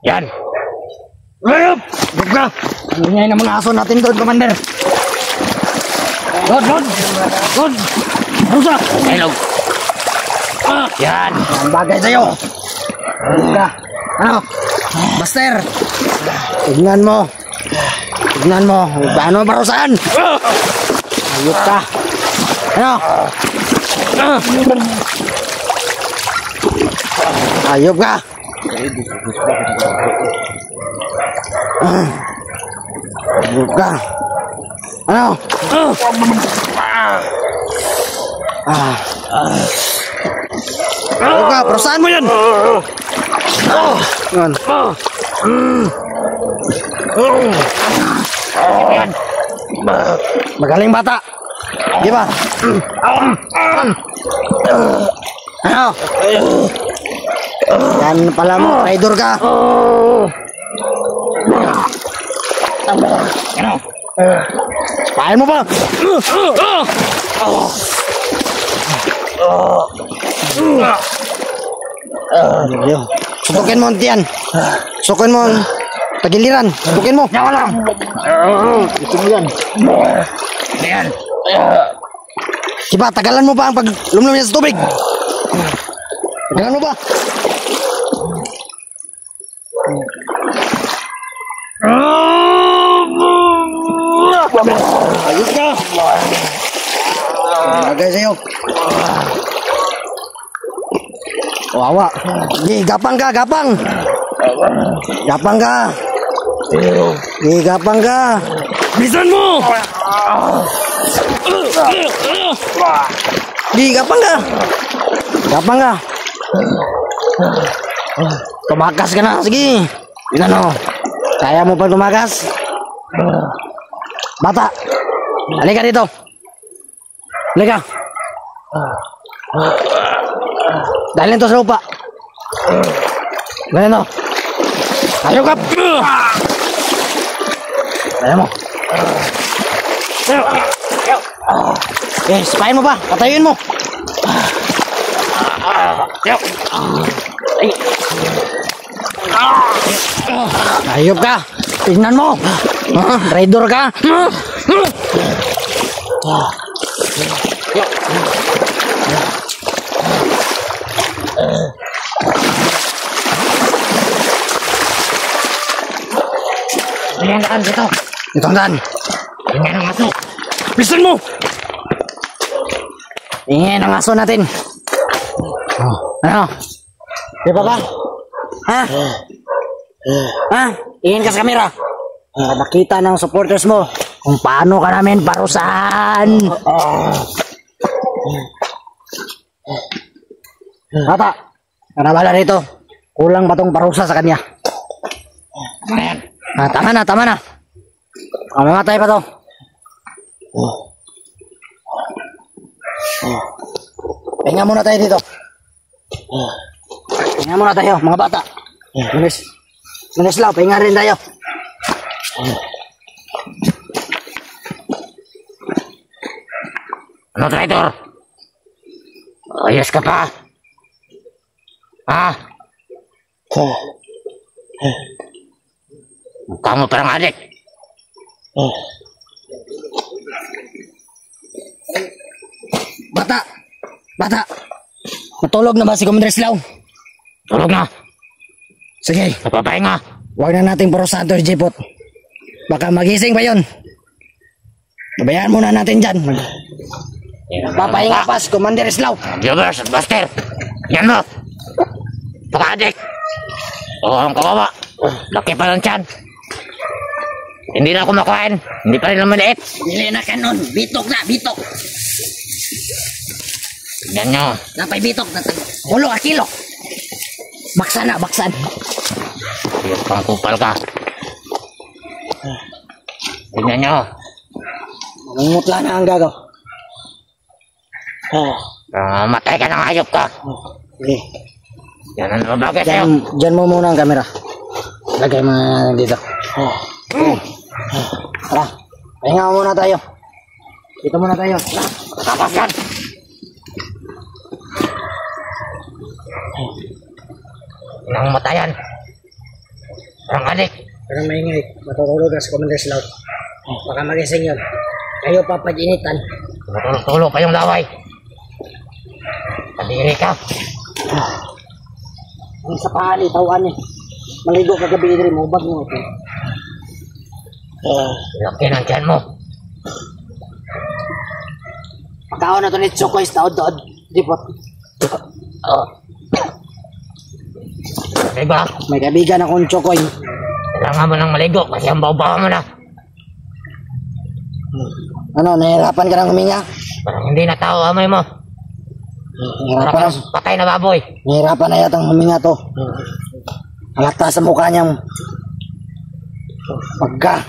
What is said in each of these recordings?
Yan. Ayop! Buka! Ingay ng mga aso natin doon, Commander. Good! Rusa! Hello! Yan! Ang bagay sa'yo! Buka! Ano? Buster! Tignan mo! Paano parusaan? Ayop ka! Ano? Ayop ka! Buka. Ano? Buka, perusahaan mo yan. Yan. Magaling bata. Di ba? Ano? Yan pala mo, rider ka. Ano? Pahin mo pa. Sutukin mo yan. Sutukin mo tagiliran. Sutukin mo. Yawa lang. Ito mo yan. Ayan. Diba, tagalan mo pa ang paglumlum niya sa tubig. Tagalan mo pa. Ayos ka. Bagay sa'yo. Wawa. Di, gapang ka. Gapang ka. Bisan mo. Di, gapang ka. Tumakas ka na. Sige. Ilan o. Kaya mo pa tumakas? Bata. Halika dito. Halika. Dalhin to sa lupa. Ganyan o. Ayaw ka. Ayaw mo. Okay, sipahin mo pa. Patayuin mo. Ayop ka. Tingnan mo. Rider ka. Ayan daan dito. Ito ang daan. Tingnan ang aso. Bilisan mo. Tingnan ang aso natin. Ano? Di ba? Ha? Tingin ka sa kamera. Nakita ng supporters mo kung paano ka namin parusahan. Bata, kanabala rito. Kulang ba tong parusa sa kanya? Tama na. Mamatay pa to. Pahinga muna tayo dito. Pahinga muna tayo, mga bata. Manis lang, pahinga rin tayo. Ano, traitor? Ayos ka pa? Ha? Mukha mo parang adik. Bata. Matulog na ba si Commander Slaw? Tulog na. Sige. Napapahinga. Huwag na nating parusahan to, Jipot. Baka magising pa yun. Babayaan muna natin dyan. Papahinga pa si Commander Slaw. Jobers, Buster. Yan mo. Paka-adik. Oo, ang kawawa. Laki pa lang tiyan. Hindi na ako makain. Hindi pa rin lang maliit. Dili na kanon. Bitok. Yan nyo. Napay bitok. Ulo a kilo. Baksan. Yung pangkupal ka. Tingnan nyo. Mangutla na ang gago. Matay ka ng hayop ka. Sige. Yan ang bagay sa'yo. Diyan mo muna ang camera. Lagay mo dito. Tara. Pahinga muna tayo. Dito muna tayo. Tapos yan. Nang matayan. Parang adik. Parang maingay. Matutulog na si Commander Slow. Baka magising yun. Kayo papag-initan. Matulog-tulog pa yung laway. Kadiri ka. Ang sa pahali, tawaan eh. Maligo kagabi rin mo, bag mo. Laki ng tiyan mo. Pagkaon na ito ni Chokoy sa taod-taod. Jipot. Diba? May kabigan akong Chokoy. Kailangan mo ng maligo kasi ang bawa mo na. Ano, nahihirapan ka ng huminga? Parang hindi na tao amoy mo. Nahihirapan na. Patay na baboy. Nahihirapan na yatang huminga to. Halata sa mukha niyang pagka.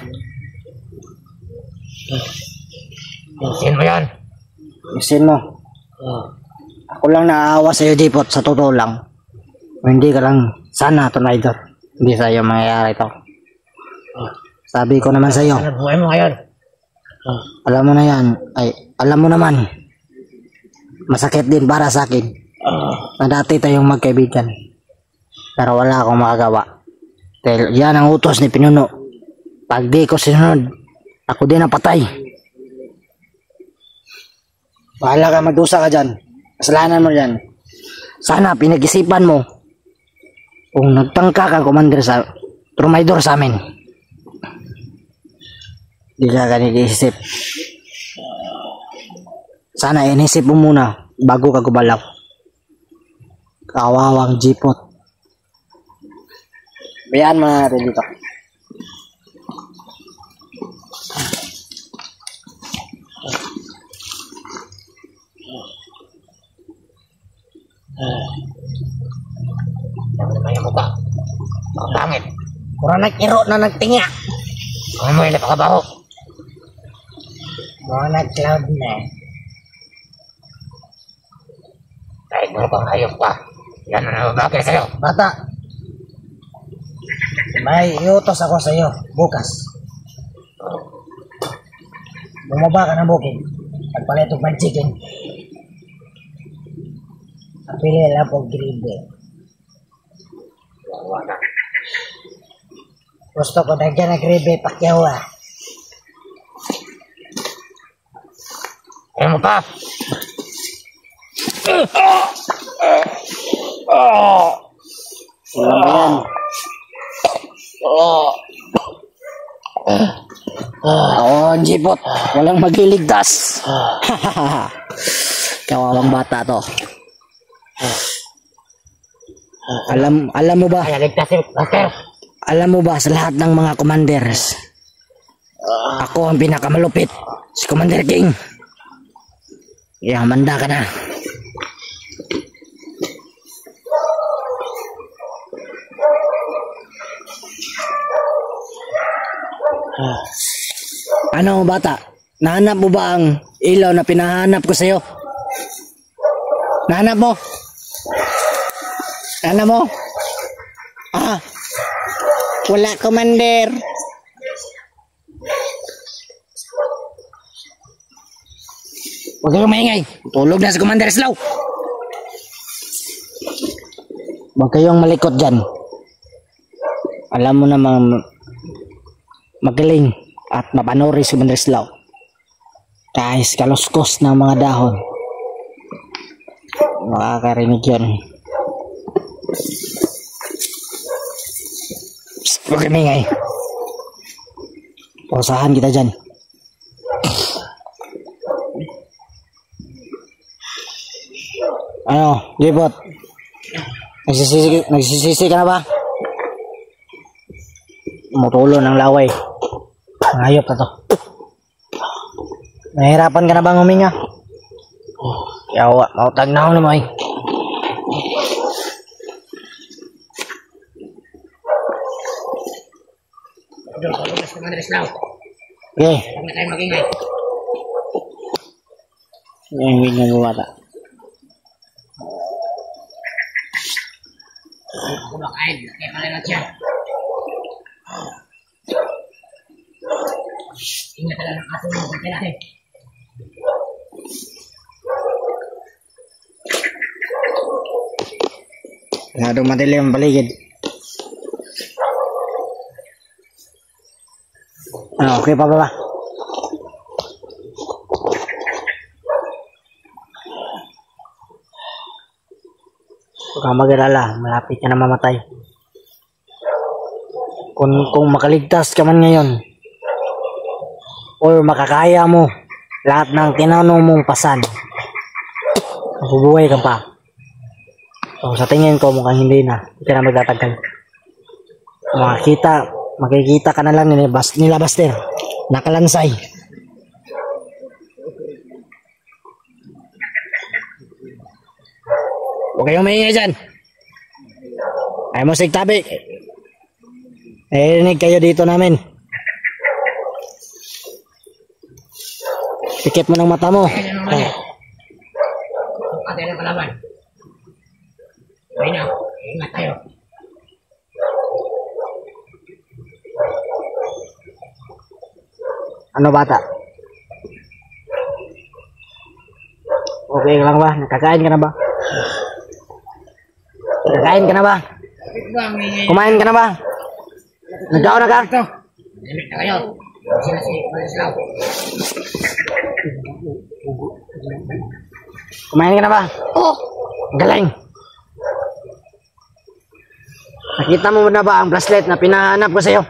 Isin mo yan. Isin mo. Ako lang naaawa sa iyo, Jipot, sa totoo lang. Hindi ka lang sana Tornado. Hindi sa iyo mangyayari ito. Sabi ko naman sa iyo. Ano buhay mo ngayon? Alam mo na yan. Ay, alam mo naman. Masakit din para sa akin. Na dati tayong magkaibigan. Pero wala akong makagawa. Dahil yan ang utos ni Pinuno. Pag di ko sinunod, ako din ang patay. Bahala ka, magdusa ka dyan. Kasalanan mo dyan. Sana pinag-isipan mo kung nagtangka ka, Commander, sa Tornado sa amin. Di ka ganit-isip. Sana inisip mo muna bago ka gumalaw. Kawawang Jipot. Bayaan mo na natin dito. May mukha. Ang pangit. Kurang nag-iro na nagtinga. Kung mo yung napakabaho. Mga nag-cloud na. Kahit mo pang hayop pa. Yan ang nababagay sa'yo. Bata, may iutos ako sa iyo bukas. Bumaba ka ng bukid. Pagpalit ng chicken. Ang pili lang po gribe. Wala. Gusto ko na dyan na gribe pakyawa. Ayaw mo pa. Wala ba yan? Oo, Jipot. Walang magliligtas. Kawawang bata to. Alam mo ba? Kaya ligtas si Master. Alam mo ba sa lahat ng mga commanders? Ako ang pinakamalupit. Si Commander King. Manda ka na. Ano bata? Nahanap mo ba ang ilaw na pinahanap ko sa'yo? Nahanap mo? Nahanap mo? Wala, Commander. Huwag kayong maingay. Tulog na si Commander Slow. Huwag kayong malikot dyan. Alam mo namang magaling at mapanuri si Commander Slow. Kahit kaluskos ng mga dahon. Makakarinig yun. Psst, huwag kayong maingay. Pausahan kita dyan. Ano, Jipot? Nagsisisi ka na ba? Mutulo ng laway. Ngayop na to. Nahihirapan ka na bang huminga? Yawa, mautag na ako naman eh. Okay. Huwag na tayo magingay. Ngayon na bumata. Kumakain. Kaya pala lang siya. Ingat ka lang ng aso mo. Pagkaya natin. Masyadong madilim ang paligid. Ano, okay pa ba? Huwag kang mag-alala, malapit ka na mamatay. Kung makaligtas ka man ngayon, or makakaya mo lahat ng tinanong mong pasan, mabubuhay ka pa. So, sa tingin ko mukhang hindi na ka na magtatagal. Makikita ka na lang nila Buster nakalansay. Huwag kayong maingay dyan. Ay mo sigtabi. Narinig kayo dito namin. Pikit mo ng mata mo. Patay na kalaban. Ayun na, ingat tayo. Ano bata? Okay lang ba? Nakakain ka na ba? Nakakain ka na ba? Kumain ka na ba? Nagkaon na ka? Limit na kayo. Sila si Marislaw. Kumain ka na ba? Oh! Galing! Nakita mo na ba ang bracelet na pinahanap ko sa'yo?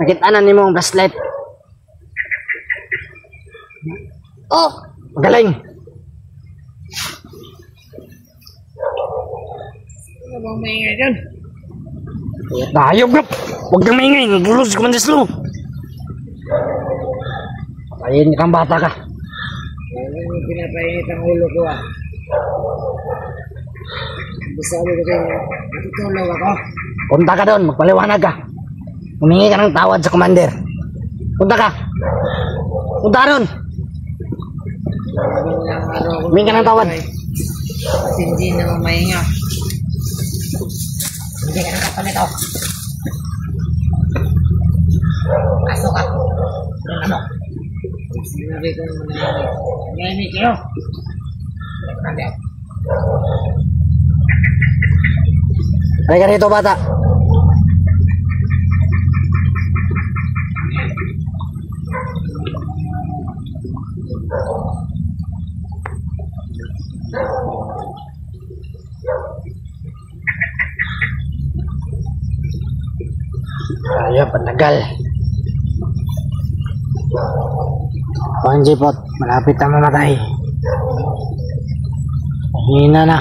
Nakita na ni mo ang bracelet. Oh! Galing! Ano bang maingay dyan? Hayop na! Huwag kang maingay! Nagulo si Commander Slow! Patayin kang bata ka. Yung pinapainit ang ulo ko ah. Gusto ko kasi natutulog ako. Punta ka doon, magpaliwanag ka. Humingi ka ng tawad sa Commander. Punta ka! Punta ka doon! Humingi ka ng tawad. At hindi na mainga. Hindi ka nakapalit ako. Aso ka. Ano? Sinabi ko naman na nangyayamik kayo. Commander. Halika rito, bata. Ayun, panagal. Jipot, malapit na mamatay. Hina na.